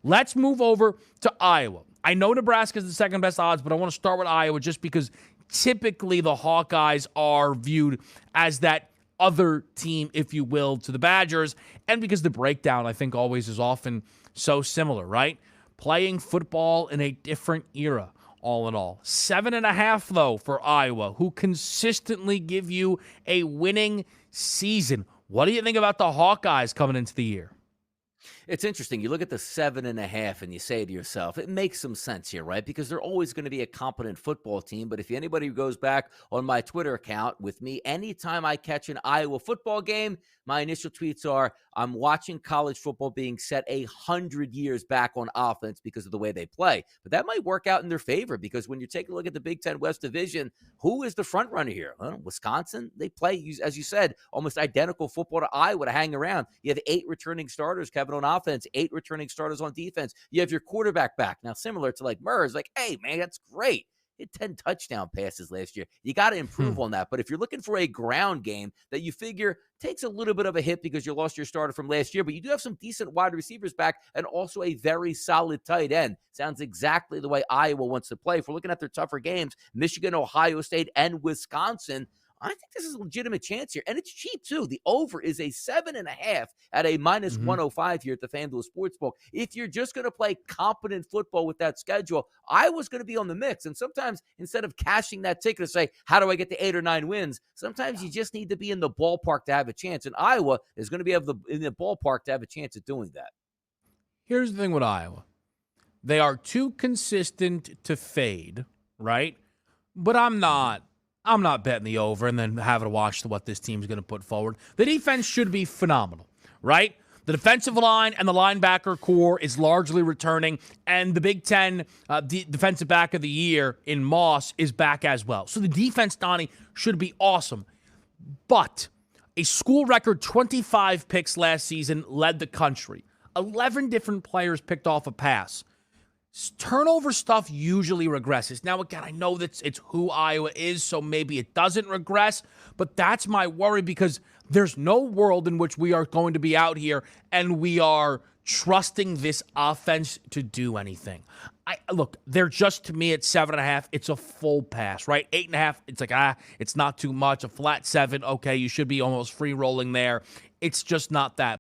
Let's move over to Iowa. I know Nebraska's the second best odds, but I want to start with Iowa just because typically the Hawkeyes are viewed as that other team, if you will, to the Badgers, and because the breakdown, I think, always is often so similar, right? Playing football in a different era, all in all. 7.5, though, for Iowa, who consistently give you a winning season. What do you think about the Hawkeyes coming into the year? It's interesting. You look at the 7.5 and you say to yourself, it makes some sense here, right? Because they're always going to be a competent football team. But if anybody who goes back on my Twitter account with me, anytime I catch an Iowa football game, my initial tweets are, I'm watching college football being set 100 years back on offense because of the way they play. But that might work out in their favor because when you take a look at the Big Ten West Division, who is the front runner here? Well, Wisconsin, they play, as you said, almost identical football to Iowa to hang around. You have 8 returning starters, Kevin, on offense, 8 returning starters on defense. You have your quarterback back. Now, similar to like Murs, like, hey, man, that's great. He had 10 touchdown passes last year. You got to improve on that. But if you're looking for a ground game that you figure takes a little bit of a hit because you lost your starter from last year, but you do have some decent wide receivers back and also a very solid tight end. Sounds exactly the way Iowa wants to play. If we're looking at their tougher games, Michigan, Ohio State, and Wisconsin, I think this is a legitimate chance here. And it's cheap, too. The over is a 7.5 at a minus 105 here at the FanDuel Sportsbook. If you're just going to play competent football with that schedule, Iowa's going to be on the mix. And sometimes instead of cashing that ticket to say, how do I get to 8 or 9 wins? Sometimes you just need to be in the ballpark to have a chance. And Iowa is going to be in the ballpark to have a chance at doing that. Here's the thing with Iowa. They are too consistent to fade, right? But I'm not betting the over and then having to watch what this team's going to put forward. The defense should be phenomenal, right? The defensive line and the linebacker core is largely returning, and the Big Ten defensive back of the year in Moss is back as well. So the defense, Donnie, should be awesome. But a school record 25 picks last season led the country. 11 different players picked off a pass. Turnover stuff usually regresses. Now, again, I know that it's who Iowa is, so maybe it doesn't regress, but that's my worry because there's no world in which we are going to be out here and we are trusting this offense to do anything. Look, they're just, to me, at 7.5, it's a full pass, right? 8.5, it's like, it's not too much. A flat 7, okay, you should be almost free rolling there. It's just not that.